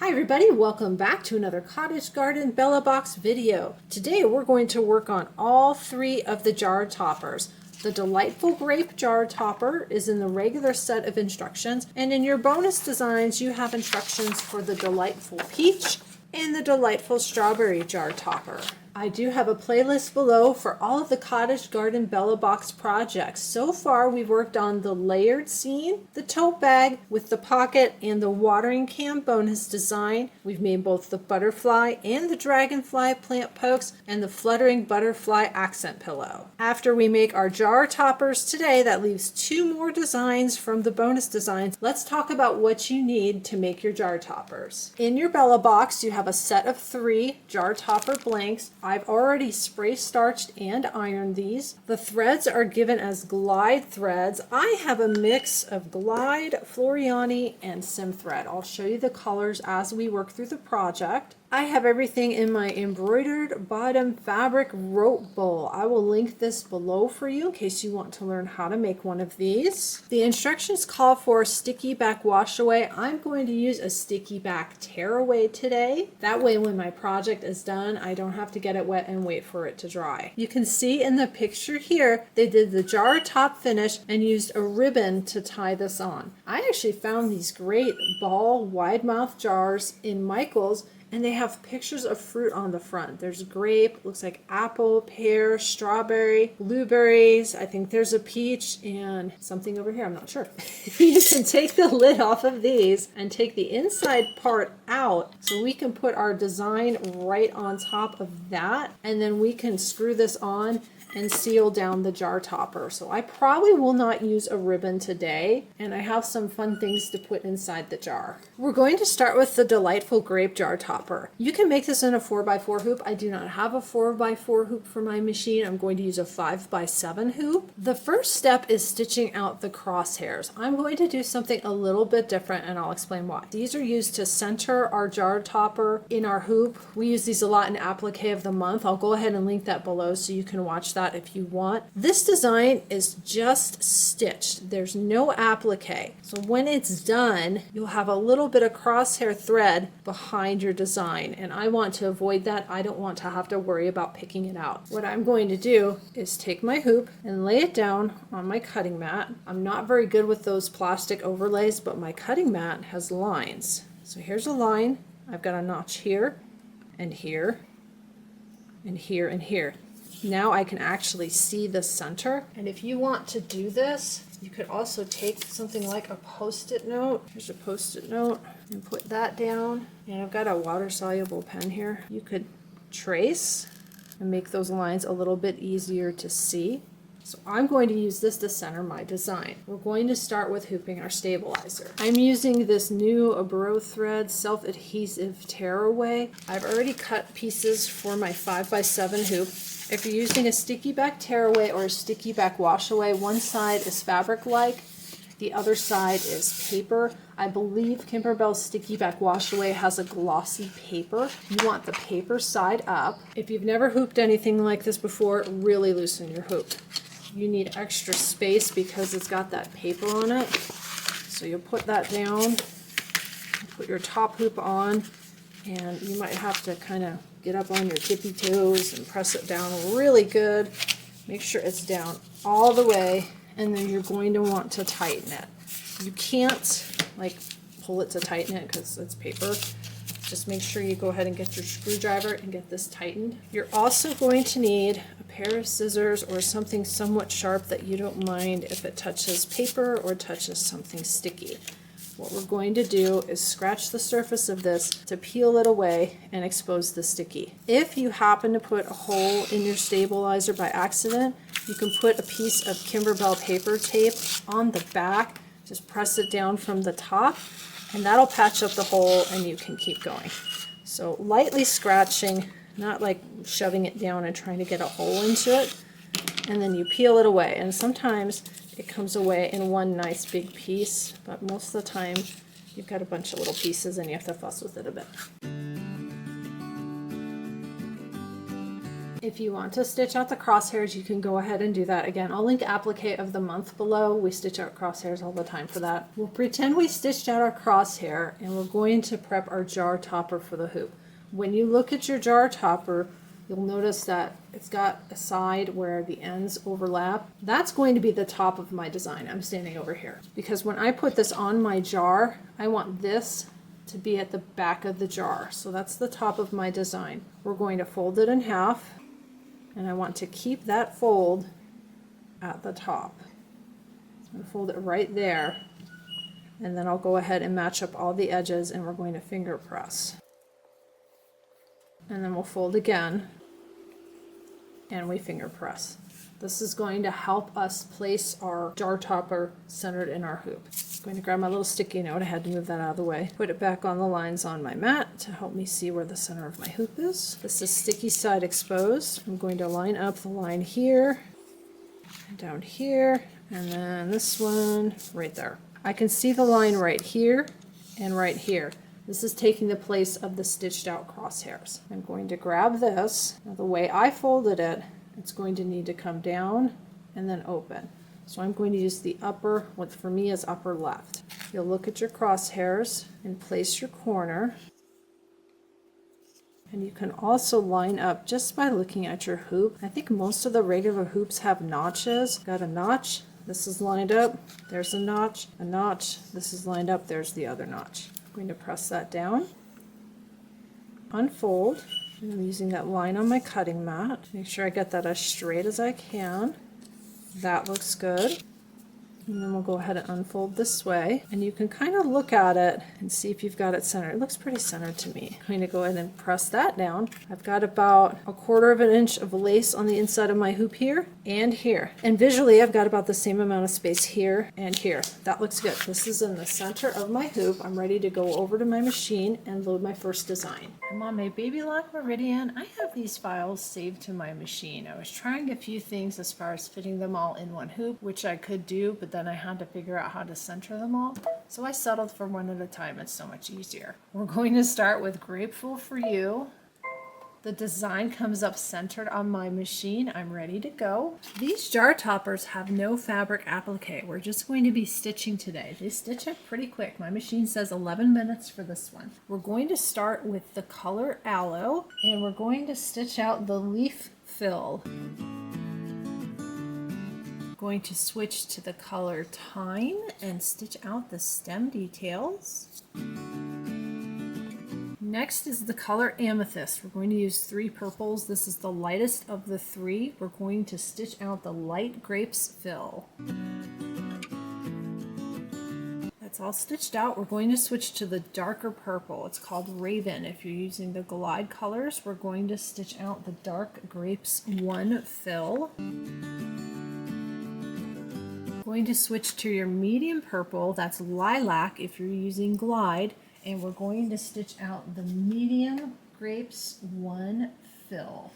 Hi everybody, welcome back to another Cottage Garden Bella Box video. Today we're going to work on all three of the jar toppers. The delightful grape jar topper is in the regular set of instructions, and in your bonus designs you have instructions for the delightful peach and the delightful strawberry jar topper. I do have a playlist below for all of the Cottage Garden Bella Box projects. So far we've worked on the layered scene, the tote bag with the pocket, and the watering can bonus design. We've made both the butterfly and the dragonfly plant pokes and the fluttering butterfly accent pillow. After we make our jar toppers today, that leaves two more designs from the bonus designs. Let's talk about what you need to make your jar toppers. In your Bella Box you have a set of 3 jar topper blanks. I've already spray starched and ironed these. The threads are given as glide threads. I have a mix of glide, Floriani, and sim thread. I'll show you the colors as we work through the project. I have everything in my embroidered bottom fabric rope bowl. I will link this below for you in case you want to learn how to make one of these. The instructions call for sticky back wash away. I'm going to use a sticky back tear away today. That way when my project is done, I don't have to get it wet and wait for it to dry. You can see in the picture here, they did the jar top finish and used a ribbon to tie this on. I actually found these great ball wide mouth jars in Michael's, and they have pictures of fruit on the front. There's grape, looks like apple, pear, strawberry, blueberries. I think there's a peach and something over here, I'm not sure. You can take the lid off of these and take the inside part out so we can put our design right on top of that, and then we can screw this on and seal down the jar topper. So I probably will not use a ribbon today, and I have some fun things to put inside the jar. We're going to start with the delightful grape jar topper. You can make this in a 4x4 hoop. I do not have a 4x4 hoop for my machine. I'm going to use a 5x7 hoop. The first step is stitching out the crosshairs. I'm going to do something a little bit different, and I'll explain why. These are used to center our jar topper in our hoop. We use these a lot in applique of the month. I'll go ahead and link that below so you can watch that if you want. This design is just stitched. There's no applique. So when it's done, you'll have a little bit of crosshair thread behind your design, and I want to avoid that. I don't want to have to worry about picking it out. What I'm going to do is take my hoop and lay it down on my cutting mat. I'm not very good with those plastic overlays, but my cutting mat has lines. So here's a line. I've got a notch here and here and here and here. Now I can actually see the center, and if you want to do this, you could also take something like a post-it note. Here's a post-it note, and put that down. And I've got a water-soluble pen here. You could trace and make those lines a little bit easier to see. So I'm going to use this to center my design. We're going to start with hooping our stabilizer. I'm using this new Abro thread self-adhesive tearaway. I've already cut pieces for my 5x7 hoop. If you're using a sticky back tearaway or a sticky back wash away, one side is fabric-like, the other side is paper. I believe Kimberbell's sticky back wash away has a glossy paper. You want the paper side up. If you've never hooped anything like this before, really loosen your hoop. You need extra space because it's got that paper on it. So you'll put that down, put your top hoop on, and you might have to kind of get up on your tippy toes and press it down really good. Make sure it's down all the way, and then you're going to want to tighten it. You can't like pull it to tighten it because it's paper. Just make sure you go ahead and get your screwdriver and get this tightened. You're also going to need a pair of scissors or something somewhat sharp that you don't mind if it touches paper or touches something sticky. What we're going to do is scratch the surface of this to peel it away and expose the sticky. If you happen to put a hole in your stabilizer by accident, you can put a piece of Kimberbell paper tape on the back. Just press it down from the top, and that'll patch up the hole and you can keep going. So lightly scratching, not like shoving it down and trying to get a hole into it, and then you peel it away. And sometimes it comes away in one nice big piece, but most of the time you've got a bunch of little pieces and you have to fuss with it a bit. If you want to stitch out the crosshairs, you can go ahead and do that. Again, I'll link applique of the month below. We stitch out crosshairs all the time for that. We'll pretend we stitched out our crosshair, and we're going to prep our jar topper for the hoop. When you look at your jar topper, you'll notice that it's got a side where the ends overlap. That's going to be the top of my design. I'm standing over here because when I put this on my jar, I want this to be at the back of the jar. So that's the top of my design. We're going to fold it in half, and I want to keep that fold at the top. I'm going to fold it right there, and then I'll go ahead and match up all the edges, and we're going to finger press. And then we'll fold again, and we finger press. This is going to help us place our jar topper centered in our hoop. I'm going to grab my little sticky note. I had to move that out of the way. Put it back on the lines on my mat to help me see where the center of my hoop is. This is sticky side exposed. I'm going to line up the line here, down here, and then this one right there. I can see the line right here and right here. This is taking the place of the stitched out crosshairs. I'm going to grab this. Now the way I folded it, it's going to need to come down and then open. So I'm going to use the upper, what for me is upper left. You'll look at your crosshairs and place your corner. And you can also line up just by looking at your hoop. I think most of the regular hoops have notches. Got a notch. This is lined up. There's a notch. A notch. This is lined up. There's the other notch. I'm going to press that down, unfold, and I'm using that line on my cutting mat. Make sure I get that as straight as I can. That looks good. And then we'll go ahead and unfold this way, and you can kind of look at it and see if you've got it centered. It looks pretty centered to me. I'm going to go ahead and press that down. I've got about 1/4 of an inch of lace on the inside of my hoop here and here. And visually, I've got about the same amount of space here and here. That looks good. This is in the center of my hoop. I'm ready to go over to my machine and load my first design. I'm on my Baby Lock Meridian. I have these files saved to my machine. I was trying a few things as far as fitting them all in one hoop, which I could do, but then I had to figure out how to center them all. So I settled for one at a time. It's so much easier. We're going to start with Grateful for You. The design comes up centered on my machine. I'm ready to go. These jar toppers have no fabric applique. We're just going to be stitching today. They stitch up pretty quick. My machine says 11 minutes for this one. We're going to start with the color Aloe, and we're going to stitch out the leaf fill. Going to switch to the color Thyme and stitch out the stem details. Next is the color Amethyst. We're going to use 3 purples. This is the lightest of the 3. We're going to stitch out the light Grapes fill. That's all stitched out. We're going to switch to the darker purple. It's called Raven. If you're using the Glide colors, we're going to stitch out the dark Grapes 1 fill. Going to switch to your medium purple, that's Lilac if you're using Glide, and we're going to stitch out the medium Grapes 1 fill.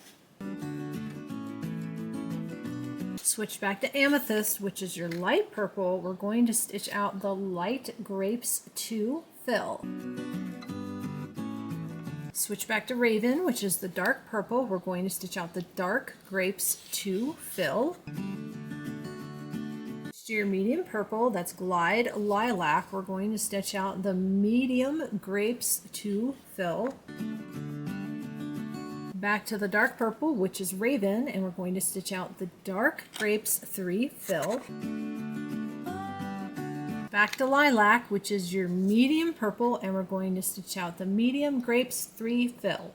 Switch back to Amethyst, which is your light purple. We're going to stitch out the light Grapes 2 fill. Switch back to Raven, which is the dark purple. We're going to stitch out the dark Grapes 2 fill. To your medium purple, that's Glide Lilac, we're going to stitch out the medium Grapes 2 fill. Back to the dark purple, which is Raven, and we're going to stitch out the dark Grapes 3 fill. Back to Lilac, which is your medium purple, and we're going to stitch out the medium Grapes 3 fill.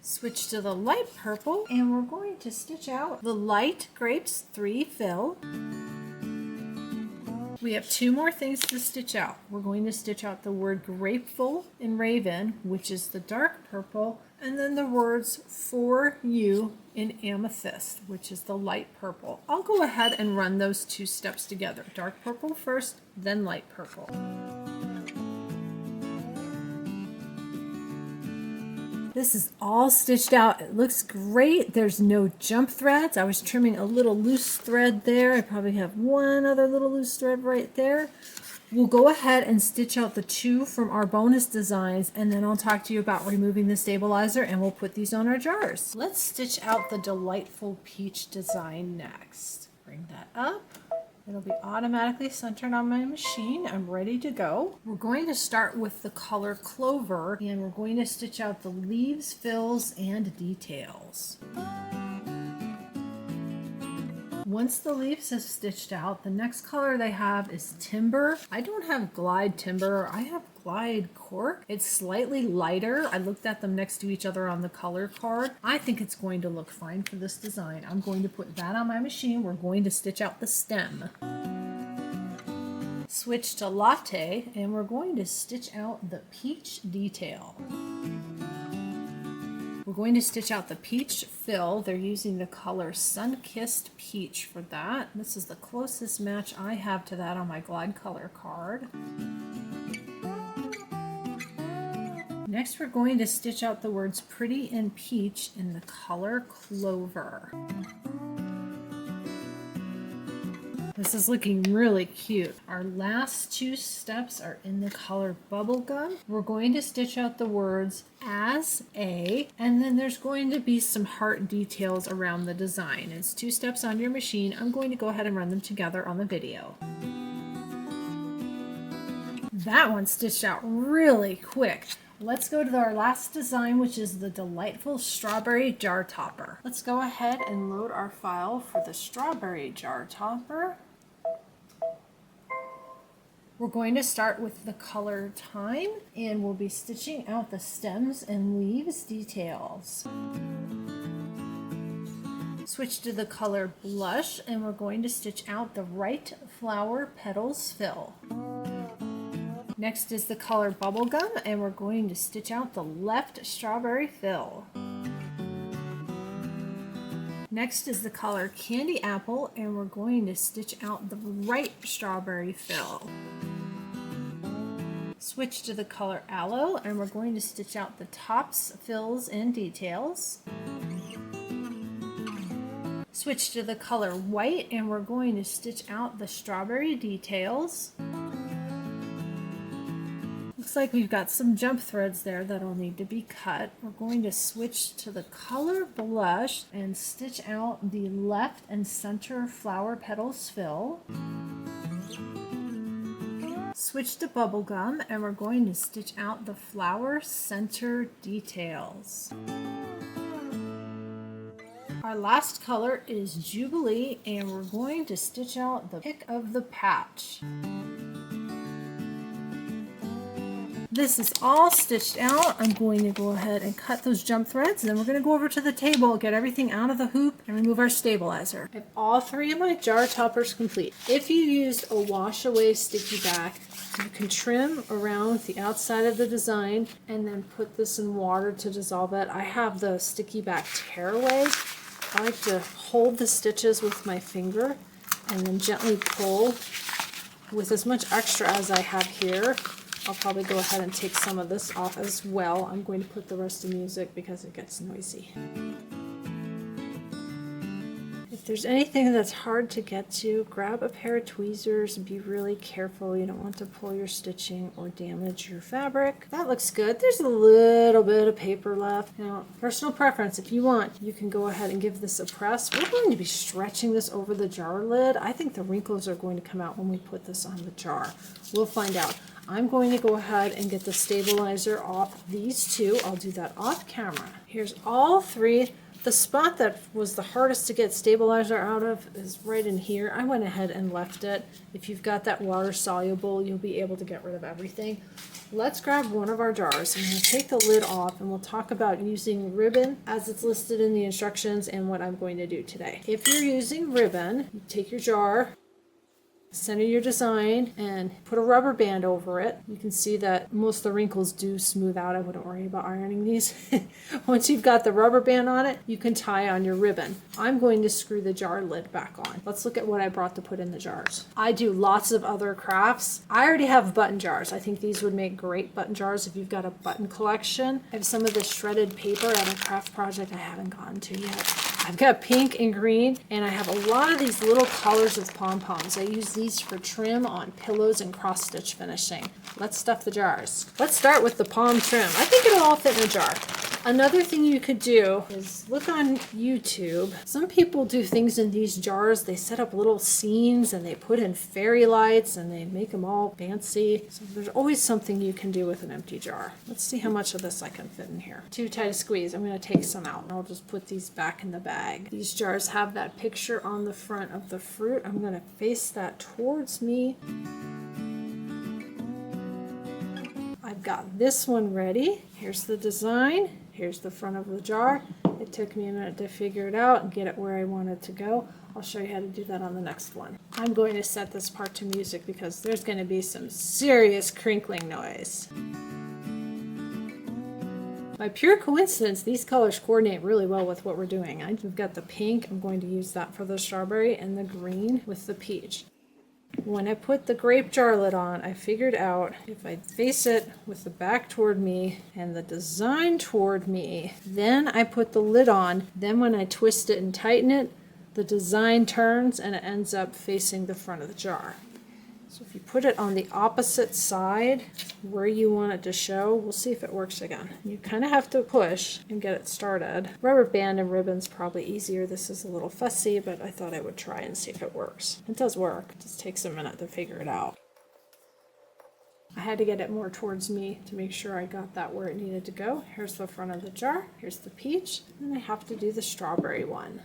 Switch to the light purple, and we're going to stitch out the light Grapes 3 fill. We have 2 more things to stitch out. We're going to stitch out the word Grateful in Raven, which is the dark purple, and then the words For You in Amethyst, which is the light purple. I'll go ahead and run those 2 steps together. Dark purple first, then light purple. This is all stitched out. It looks great. There's no jump threads. I was trimming a little loose thread there. I probably have one other little loose thread right there. We'll go ahead and stitch out the 2 from our bonus designs, and then I'll talk to you about removing the stabilizer, and we'll put these on our jars. Let's stitch out the delightful peach design next. Bring that up. It'll be automatically centered on my machine. I'm ready to go. We're going to start with the color Clover, and we're going to stitch out the leaves, fills, and details. Once the leaves is stitched out, the next color they have is Timber. I don't have Glide Timber, I have Glide Cork. It's slightly lighter. I looked at them next to each other on the color card. I think it's going to look fine for this design. I'm going to put that on my machine. We're going to stitch out the stem. Switch to Latte, and we're going to stitch out the peach detail. We're going to stitch out the peach fill. They're using the color Sun-Kissed Peach for that. This is the closest match I have to that on my Glide color card. Next, we're going to stitch out the words Pretty and Peach in the color Clover. This is looking really cute. Our last 2 steps are in the color Bubblegum. We're going to stitch out the words As A, and then there's going to be some heart details around the design. It's 2 steps on your machine. I'm going to go ahead and run them together on the video. That one stitched out really quick. Let's go to our last design, which is the delightful strawberry jar topper. Let's go ahead and load our file for the strawberry jar topper. We're going to start with the color Thyme, and we'll be stitching out the stems and leaves details. Switch to the color Blush, and we're going to stitch out the right flower petals fill. Next is the color Bubblegum, and we're going to stitch out the left strawberry fill. Next is the color Candy Apple, and we're going to stitch out the right strawberry fill. Switch to the color Aloe, and we're going to stitch out the tops, fills, and details. Switch to the color White, and we're going to stitch out the strawberry details. Looks like we've got some jump threads there that'll need to be cut. We're going to switch to the color Blush and stitch out the left and center flower petals fill. Switch to Bubblegum, and we're going to stitch out the flower center details. Our last color is Jubilee, and we're going to stitch out the pick of the patch. This is all stitched out. I'm going to go ahead and cut those jump threads, and then we're going to go over to the table, get everything out of the hoop, and remove our stabilizer. I have all 3 of my jar toppers complete. If you used a wash away sticky back, you can trim around the outside of the design and then put this in water to dissolve it. I have the sticky back tearaway. I like to hold the stitches with my finger and then gently pull with as much extra as I have here. I'll probably go ahead and take some of this off as well. I'm going to put the rest in music because it gets noisy. If there's anything that's hard to get to, grab a pair of tweezers and be really careful. You don't want to pull your stitching or damage your fabric. That looks good. There's a little bit of paper left. Now, personal preference, if you want, you can go ahead and give this a press. We're going to be stretching this over the jar lid. I think the wrinkles are going to come out when we put this on the jar. We'll find out. I'm going to go ahead and get the stabilizer off these 2. I'll do that off camera. Here's all 3. The spot that was the hardest to get stabilizer out of is right in here. I went ahead and left it. If you've got that water soluble, you'll be able to get rid of everything. Let's grab one of our jars. I'm going to take the lid off, and we'll talk about using ribbon as it's listed in the instructions and what I'm going to do today. If you're using ribbon, you take your jar, center your design, and put a rubber band over it. You can see that most of the wrinkles do smooth out. I wouldn't worry about ironing these. Once you've got the rubber band on it, you can tie on your ribbon. I'm going to screw the jar lid back on. Let's look at what I brought to put in the jars. I do lots of other crafts. I already have button jars. I think these would make great button jars if you've got a button collection. I have some of this shredded paper at a craft project I haven't gotten to yet. I've got pink and green, and I have a lot of these little collars with pom-poms. I use these for trim on pillows and cross-stitch finishing. Let's stuff the jars. Let's start with the palm trim. I think it'll all fit in a jar. Another thing you could do is look on YouTube. Some people do things in these jars. They set up little scenes and they put in fairy lights and they make them all fancy. So there's always something you can do with an empty jar. Let's see how much of this I can fit in here. Too tight a squeeze. I'm going to take some out and I'll just put these back in the bag. These jars have that picture on the front of the fruit. I'm going to face that towards me. I've got this one ready. Here's the design. Here's the front of the jar. It took me a minute to figure it out and get it where I wanted to go. I'll show you how to do that on the next one. I'm going to set this part to music because there's going to be some serious crinkling noise. By pure coincidence, these colors coordinate really well with what we're doing. I've got the pink. I'm going to use that for the strawberry, and the green with the peach. When I put the grape jar lid on, I figured out if I face it with the back toward me and the design toward me, then I put the lid on, then when I twist it and tighten it, the design turns and it ends up facing the front of the jar. So if you put it on the opposite side where you want it to show, we'll see if it works again. You kind of have to push and get it started. Rubber band and ribbon's probably easier. This is a little fussy, but I thought I would try and see if it works. It does work. It just takes a minute to figure it out. I had to get it more towards me to make sure I got that where it needed to go. Here's the front of the jar. Here's the peach. And I have to do the strawberry one.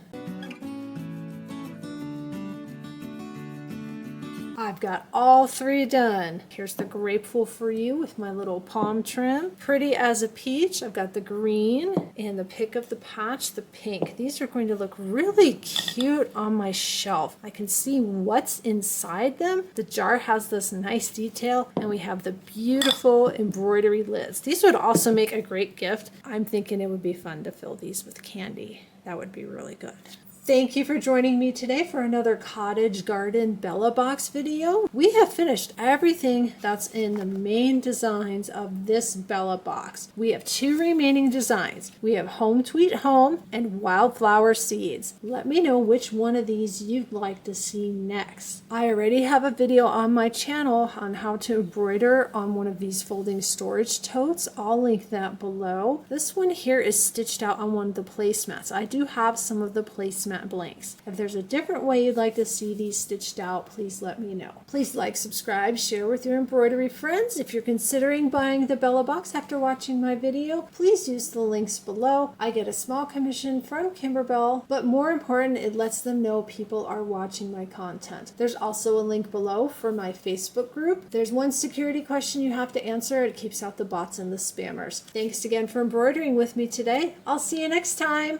I've got all three done. Here's the grapeful for you with my little palm trim. Pretty as a peach. I've got the green and the pick of the patch, the pink. These are going to look really cute on my shelf. I can see what's inside them. The jar has this nice detail and we have the beautiful embroidery lids. These would also make a great gift. I'm thinking it would be fun to fill these with candy. That would be really good. Thank you for joining me today for another Cottage Garden Bella Box video. We have finished everything that's in the main designs of this Bella Box. We have two remaining designs. We have Home Sweet Home and Wildflower Seeds. Let me know which one of these you'd like to see next. I already have a video on my channel on how to embroider on one of these folding storage totes. I'll link that below. This one here is stitched out on one of the placemats. I do have some of the placemats blanks. If there's a different way you'd like to see these stitched out, please let me know. Please like, subscribe, share with your embroidery friends. If you're considering buying the Bella Box after watching my video, please use the links below. I get a small commission from Kimberbell, but more important, it lets them know people are watching my content. There's also a link below for my Facebook group. There's one security question you have to answer. It keeps out the bots and the spammers. Thanks again for embroidering with me today. I'll see you next time.